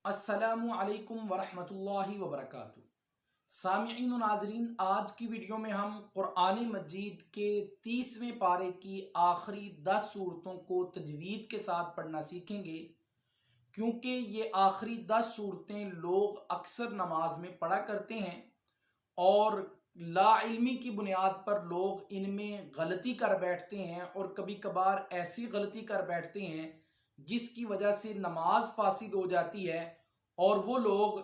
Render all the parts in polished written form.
السلام علیکم ورحمۃ اللہ وبرکاتہ۔ سامعین و ناظرین، آج کی ویڈیو میں ہم قرآن مجید کے 30ویں پارے کی آخری 10 صورتوں کو تجوید کے ساتھ پڑھنا سیکھیں گے، کیونکہ یہ آخری 10 صورتیں لوگ اکثر نماز میں پڑھا کرتے ہیں اور لا علمی کی بنیاد پر لوگ ان میں غلطی کر بیٹھتے ہیں، اور کبھی کبھار ایسی غلطی کر بیٹھتے ہیں جس کی وجہ سے نماز فاسد ہو جاتی ہے، اور وہ لوگ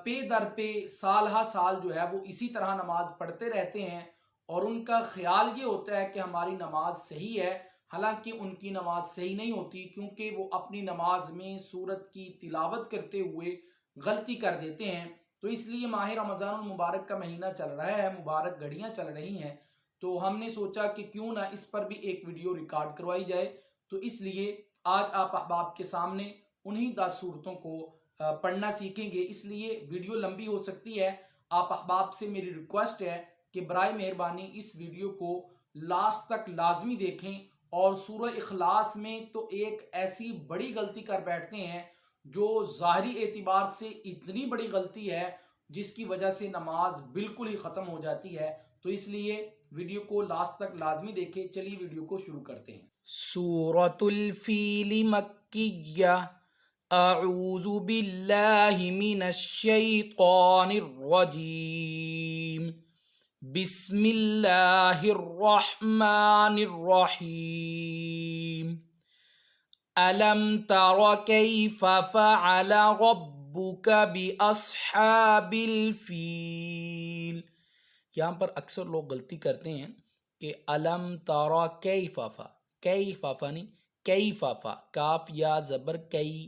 پے در پے سال ہا سال جو ہے وہ اسی طرح نماز پڑھتے رہتے ہیں، اور ان کا خیال یہ ہوتا ہے کہ ہماری نماز صحیح ہے، حالانکہ ان کی نماز صحیح نہیں ہوتی، کیونکہ وہ اپنی نماز میں سورت کی تلاوت کرتے ہوئے غلطی کر دیتے ہیں۔ تو اس لیے ماہ رمضان المبارک کا مہینہ چل رہا ہے، مبارک گھڑیاں چل رہی ہیں، تو ہم نے سوچا کہ کیوں نہ اس پر بھی ایک ویڈیو ریکارڈ کروائی جائے۔ تو اس لیے آج آپ احباب کے سامنے انہی 10 صورتوں کو پڑھنا سیکھیں گے، اس لیے ویڈیو لمبی ہو سکتی ہے۔ آپ احباب سے میری ریکویسٹ ہے کہ برائے مہربانی اس ویڈیو کو لاسٹ تک لازمی دیکھیں، اور سورہ اخلاص میں تو ایک ایسی بڑی غلطی کر بیٹھتے ہیں جو ظاہری اعتبار سے اتنی بڑی غلطی ہے جس کی وجہ سے نماز بالکل ہی ختم ہو جاتی ہے۔ تو اس لیے ویڈیو کو لاسٹ تک لازمی دیکھیں۔ چلیے ویڈیو کو شروع کرتے ہیں۔ سورۃ الفیل مکیہ۔ اعوذ باللہ من الشیطان الرجیم۔ بسم اللہ الرحمن الرحیم۔ أَلَمْ تَرَ كَيْفَ فَعَلَ رَبُّكَ بِأَصْحَابِ الْفِيلِ۔ یہاں پر اکثر لوگ غلطی کرتے ہیں کہ أَلَمْ تَرَ كَيْفَ فَ كَيْفَ فَ نہیں كَيْفَ فَ، کاف یا زبر کئی،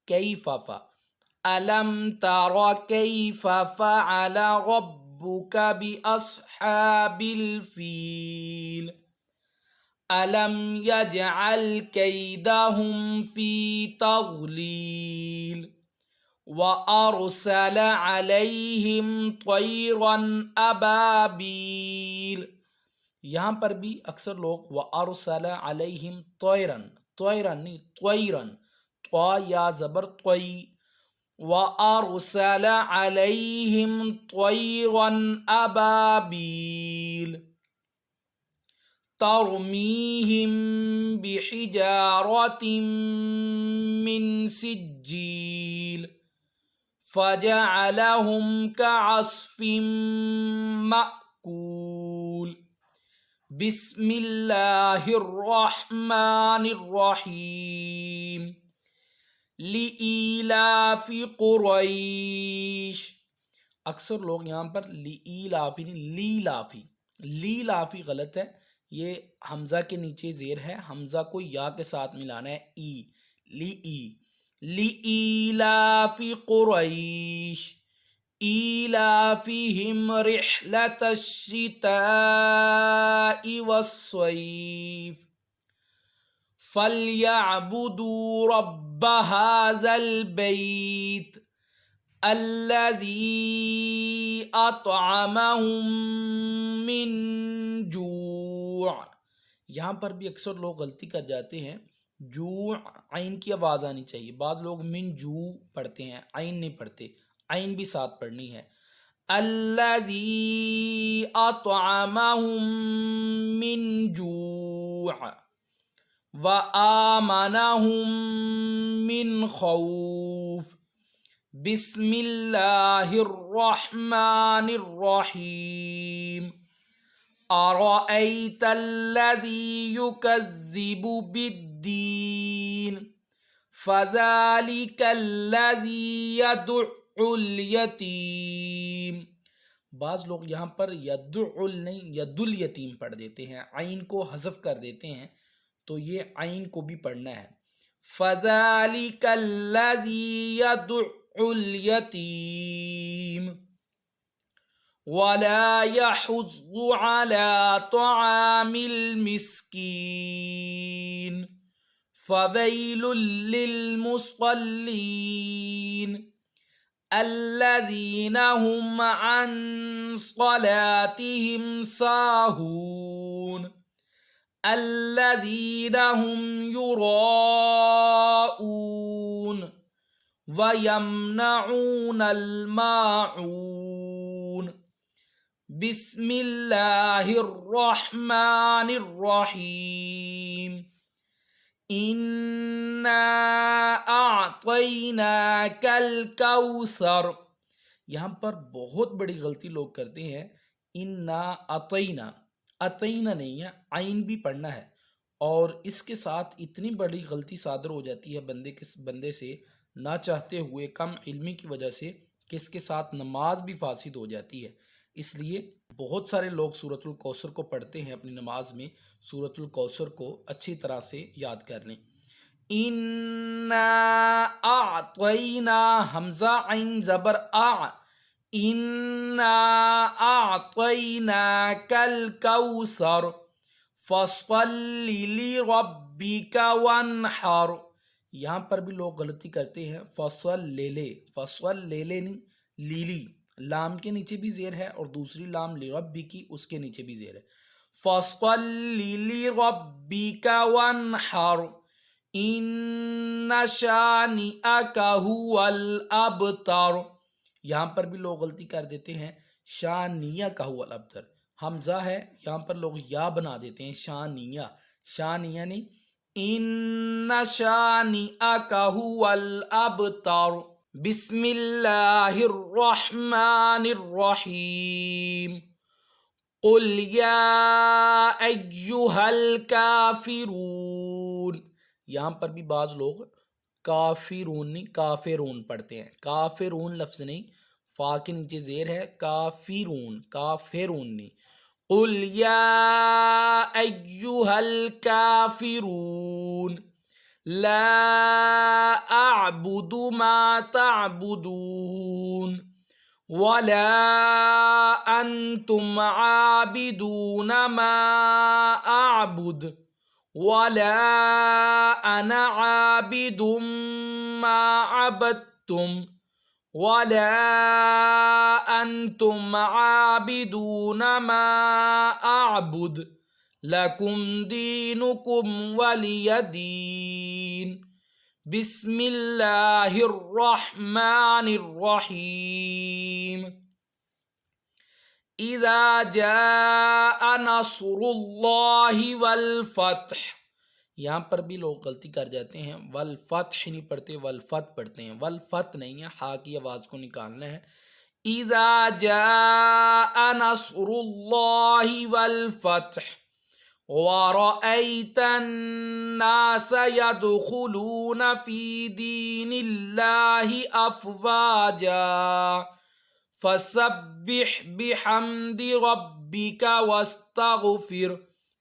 كَيْفَ فَ۔ أَلَمْ تَرَ كَيْفَ فَعَلَ رَبُّكَ بِأَصْحَابِ الْفِيلِ۔ أَلَمْ يَجْعَلْ كَيْدَهُمْ فِي تَضْلِيلٍ وَأَرْسَلَ عَلَيْهِمْ طَيْرًا أَبَابِيلَ۔ یہاں پر بھی اکثر لوگ وَأَرْسَلَ عَلَيْهِمْ طَيْرًا، طَيْرًا نہیں طَيْرًا، طا یا زبر طی، وَأَرْسَلَ عَلَيْهِمْ طَيْرًا أَبَابِيلَ ترميهم بحجارة من سجيل فجعلهم كعصف مأكول۔ بسم اللہ الرحمن الرحیم۔ لإیلاف قریش۔ اکثر لوگ یہاں پر لإیلافی نہیں لیلافی، لیلافی غلط ہے، یہ حمزہ کے نیچے زیر ہے، حمزہ کو یا کے ساتھ ملانا ہے، ای لی ای۔ لإیلاف قریش ایلافہم رحلۃ الشتاء والصیف فلیعبدوا رب ھذا البیت الذی اطعمہم من جوع۔ یہاں پر بھی اکثر لوگ غلطی کر جاتے ہیں، جوع عین کی آواز آنی چاہیے، بعض لوگ من جو پڑھتے ہیں، عین نہیں پڑھتے، عین بھی ساتھ پڑھنی ہے۔ الذی اطعمہم من جوع وآمنہم من خوف۔ بسم اللہ الرحمن الرحیم۔ أرأيت الذي يكذب بالدين فذلك الذي يدع اليتيم۔ بعض لوگ یہاں پر یدع نہیں ید الیتیم پڑھ دیتے ہیں، عین کو حذف کر دیتے ہیں، تو یہ عین کو بھی پڑھنا ہے۔ فذلك الذي يدع اليتيم ولا يحض على طعام المسكين فويل للمصلين الذين هم عن صلاتهم ساهون الذين هم يراءون وَيَمْنَعُونَ الْمَاعُونَ بسم اللہ الرحمن الرحیم اِنَّا أَعْطَيْنَاكَ الْكَوْثَرَ۔ یہاں پر بہت بڑی غلطی لوگ کرتے ہیں، اِنَّا أَعْطَيْنَا، أَعْطَيْنَا نہیں ہے، عین بھی پڑھنا ہے، اور اس کے ساتھ اتنی بڑی غلطی صادر ہو جاتی ہے بندے سے نہ چاہتے ہوئے، کم علمی کی وجہ سے، کہ اس کے ساتھ نماز بھی فاسد ہو جاتی ہے۔ اس لیے بہت سارے لوگ سورۃ الکوثر کو پڑھتے ہیں اپنی نماز میں، سورۃ الکوثر کو اچھی طرح سے یاد کر لیں۔ اِنَّا أَعْطَيْنَا، حمزہ عین زبر آ، اِنَّا أَعْطَيْنَاكَ الْكَوْثَرَ فَصَلِّ لِرَبِّكَ وَانْحَرْ۔ یہاں پر بھی لوگ غلطی کرتے ہیں، فصل لے لے، فصل لے لے نہیں، لیلی، لام کے نیچے بھی زیر ہے اور دوسری لام لربی کی اس کے نیچے بھی زیر ہے۔ فصل لربک وانحر ان شانئک هو الابتر۔ یہاں پر بھی لوگ غلطی کر دیتے ہیں، شانئک هو الابتر، حمزہ ہے، یہاں پر لوگ یا بنا دیتے ہیں، شانیہ، شانیہ نہیں، ان شانئک هو الابتر۔ بسم اللہ الرحمن الرحیم قل یا ایہا الکافرون۔ یہاں پر بھی بعض لوگ کافرون نہیں کافرون پڑھتے ہیں، کافرون لفظ نہیں، فا کے نیچے زیر ہے، کافرون، کافرون نہیں۔ قل یا ایہا الکافرون لا اعبد ما تعبدون ولا انتم عابدون ما اعبد ولا انا عابد ما عبدتم ولا انتم عابدون ما اعبد لکم دینکم ولی دین۔ بسم اللہ الرحمن الرحیم اذا جاء نصر اللہ والفتح۔ یہاں پر بھی لوگ غلطی کر جاتے ہیں، والفتح نہیں پڑھتے، والفتح پڑھتے ہیں، والفتح نہیں ہے، ہا کی آواز کو نکالنا ہے۔ اذا جاء نصر اللہ والفتح وَرَأَيْتَ النَّاسَ يَدْخُلُونَ فِي دِينِ اللَّهِ أَفْوَاجًا فَسَبِّحْ بِحَمْدِ رَبِّكَ وَاسْتَغْفِرْ۔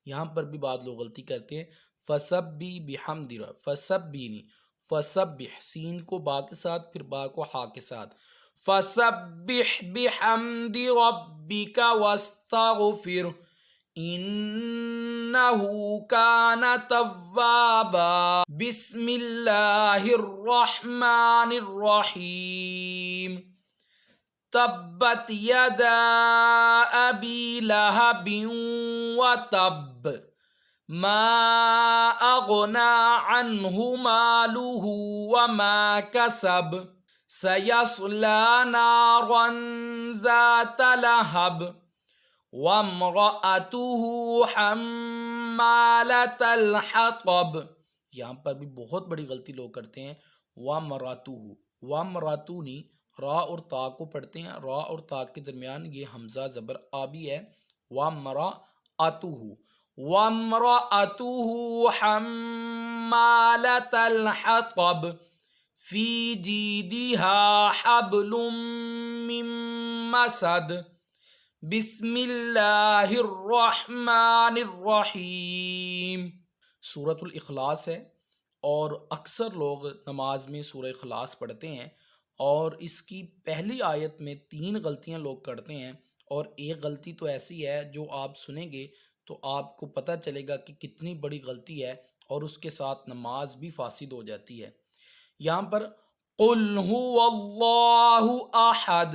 یہاں پر بھی بعض لوگ غلطی کرتے ہیں، فَسَبِّحْ بِحَمْدِ رَبِّكَ، فَسَبِّحْ نہیں، فَسَبِّحْ، سین کو با کے ساتھ پھر با کو ہا کے ساتھ، فَسَبِّحْ بِحَمْدِ رَبِّكَ وَاسْتَغْفِرْ انہ کان توابا۔ بسم اللہ الرحمن الرحیم تبت یدا ابی لہب وتب ما اغنی عنہ مالہ وما کسب سیصلی نارا ذات لہب وَامْرَأَتُهُ حَمَّالَةَ الْحَطَبِ۔ یہاں پر بھی بہت بڑی غلطی لوگ کرتے ہیں، وَامْرَأَتُهُ، وَامْرَأَتُهُ نہیں، را اور تا کو پڑھتے ہیں، را اور تا کے درمیان یہ حمزہ زبر آبی ہے، وَامْرَأَتُهُ، وَامْرَأَتُهُ حَمَّالَةَ الْحَطَبِ فِي جِيدِهَا حَبْلٌ مِّن مَّسَدٍ۔ بسم اللہ الرحمن الرحیم۔ سورۃ الاخلاص ہے، اور اکثر لوگ نماز میں سورہ اخلاص پڑھتے ہیں، اور اس کی پہلی آیت میں 3 غلطیاں لوگ کرتے ہیں، اور ایک غلطی تو ایسی ہے جو آپ سنیں گے تو آپ کو پتہ چلے گا کہ کتنی بڑی غلطی ہے، اور اس کے ساتھ نماز بھی فاسد ہو جاتی ہے۔ یہاں پر قل هو اللہ احد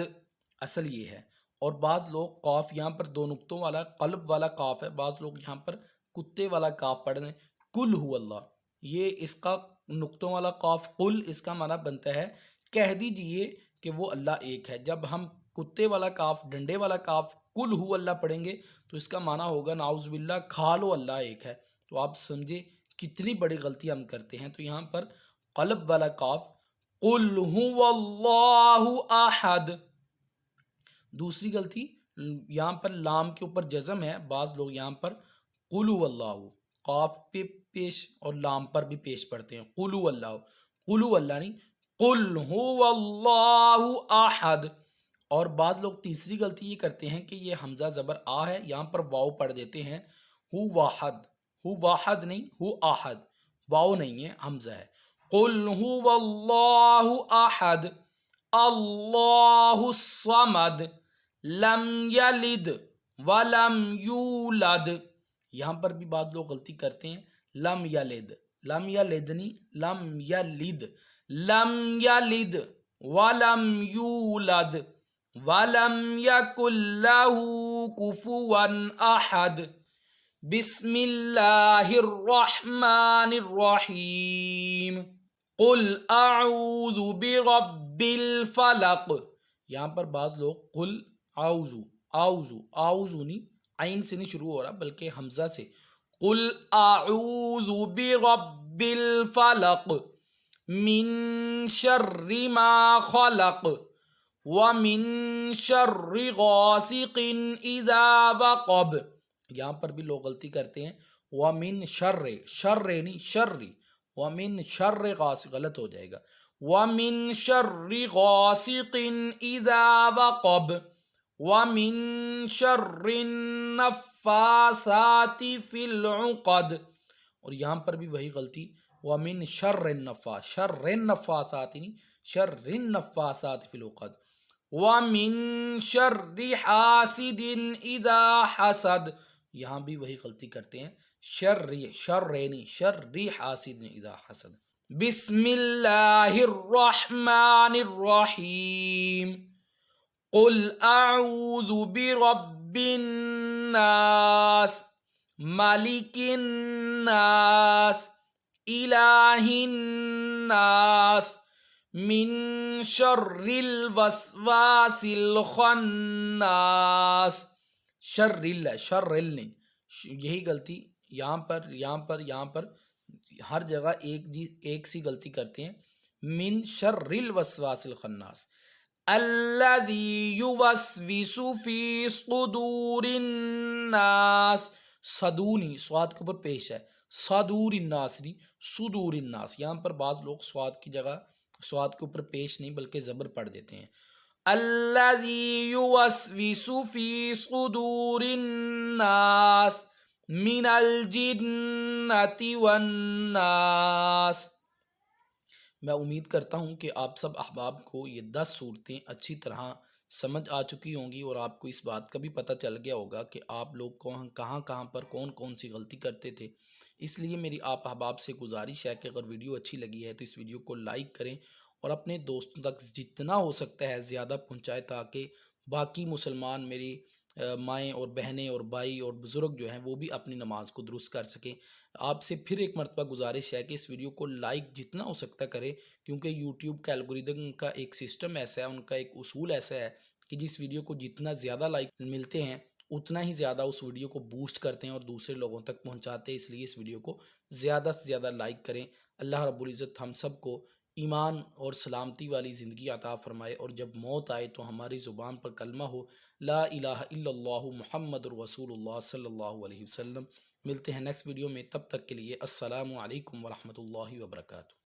اصل یہ ہے، اور بعض لوگ قاف یہاں پر 2 نقطوں والا قلب والا قاف ہے، بعض لوگ یہاں پر کتے والا قاف پڑھ رہے ہیں، کل ہو اللہ، یہ اس کا نقطوں والا قاف قل، اس کا معنی بنتا ہے کہہ دیجئے کہ وہ اللہ ایک ہے۔ جب ہم کتے والا کاف، ڈنڈے والا کاف، قل ہو اللہ پڑھیں گے تو اس کا معنی ہوگا نعوذ باللہ کھا لو اللہ ایک ہے۔ تو آپ سمجھے کتنی بڑی غلطی ہم کرتے ہیں۔ تو یہاں پر قلب والا کاف قل هو اللہ احد۔ دوسری غلطی یہاں پر لام کے اوپر جزم ہے، بعض لوگ یہاں پر قل هو اللہ قاف پہ پیش اور لام پر بھی پیش پڑھتے ہیں، قل هو اللہ، قل هو اللہ نہیں، قل هو اللہ احد۔ اور بعض لوگ تیسری غلطی یہ کرتے ہیں کہ یہ حمزہ زبر آ ہے، یہاں پر واؤ پڑھ دیتے ہیں، ہو واحد، ہو واحد نہیں، ہو احد، واؤ نہیں ہے حمزہ ہے۔ قل هو اللہ احد اللہ الصمد لم یلد ولم یولد۔ یہاں پر بھی بعض لوگ غلطی کرتے ہیں، لم یلد، لم یلد نہیں، لم یلد، لم یلد ولم یولد ولم یکن لہ کفوا احد۔ بسم اللہ الرحمن الرحیم قل اعوذ برب الفلق۔ یہاں پر بعض لوگ قل اعوذ، اعوذ، اعوذ نہیں، عین سے نہیں شروع ہو رہا بلکہ حمزہ سے، قل اعوذ برب الفلق من شر ما خلق ومن شر غاسق اذا وقب۔ یہاں پر بھی لوگ غلطی کرتے ہیں، ومن شر، شر نہیں شر، ومن شر غاسق، غلط ہو جائے گا، ومن شر غاسق اذا وقب ومن شر النفاثات فی العقد۔ اور یہاں پر بھی وہی غلطی، ومن شر النفاث، شر النفاثات نہیں، شر النفاثات فی العقد ومن شر حاسد اذا حسد۔ یہاں بھی وہی غلطی کرتے ہیں، شر، شر نہیں، شر حاسد اذا حسد۔ بسم اللہ الرحمن الرحیم قل اعوذ برب الناس ملک الناس الہ الناس من شر الوسواس الخناس۔ شر اللہ، شر نہیں، یہی غلطی یہاں پر ہر جگہ ایک سی غلطی کرتے ہیں، من شر الوسواس الخناس الذی یوسوس فی صدور الناس۔ صدونی سواد کے اوپر پیش ہے، صدور الناس نہیں، صدور الناس۔ یہاں پر بعض لوگ سواد کی جگہ سواد کے اوپر پیش نہیں بلکہ زبر پڑھ دیتے ہیں، الذی یوسوس فی صدور الناس من الجنۃ والناس۔ میں امید کرتا ہوں کہ آپ سب احباب کو یہ 10 صورتیں اچھی طرح سمجھ آ چکی ہوں گی، اور آپ کو اس بات کا بھی پتہ چل گیا ہوگا کہ آپ لوگ کہاں پر کون سی غلطی کرتے تھے۔ اس لیے میری آپ احباب سے گزارش ہے کہ اگر ویڈیو اچھی لگی ہے تو اس ویڈیو کو لائک کریں اور اپنے دوستوں تک جتنا ہو سکتا ہے زیادہ پہنچائیں، تاکہ باقی مسلمان میری مائیں اور بہنیں اور بھائی اور بزرگ جو ہیں وہ بھی اپنی نماز کو درست کر سکیں۔ آپ سے پھر ایک مرتبہ گزارش ہے کہ اس ویڈیو کو لائک جتنا ہو سکتا کرے، کیونکہ یوٹیوب کا الگوریدم کا ایک سسٹم ایسا ہے، ان کا ایک اصول ایسا ہے کہ جس ویڈیو کو جتنا زیادہ لائک ملتے ہیں اتنا ہی زیادہ اس ویڈیو کو بوسٹ کرتے ہیں اور دوسرے لوگوں تک پہنچاتے ہیں۔ اس لیے اس ویڈیو کو زیادہ سے زیادہ لائک کریں۔ اللہ رب العزت ہم سب کو ایمان اور سلامتی والی زندگی عطا فرمائے، اور جب موت آئے تو ہماری زبان پر کلمہ ہو لا الہ الا اللہ محمد رسول اللہ صلی اللہ علیہ وسلم۔ ملتے ہیں نیکسٹ ویڈیو میں، تب تک کے لیے السلام علیکم ورحمۃ اللہ وبرکاتہ۔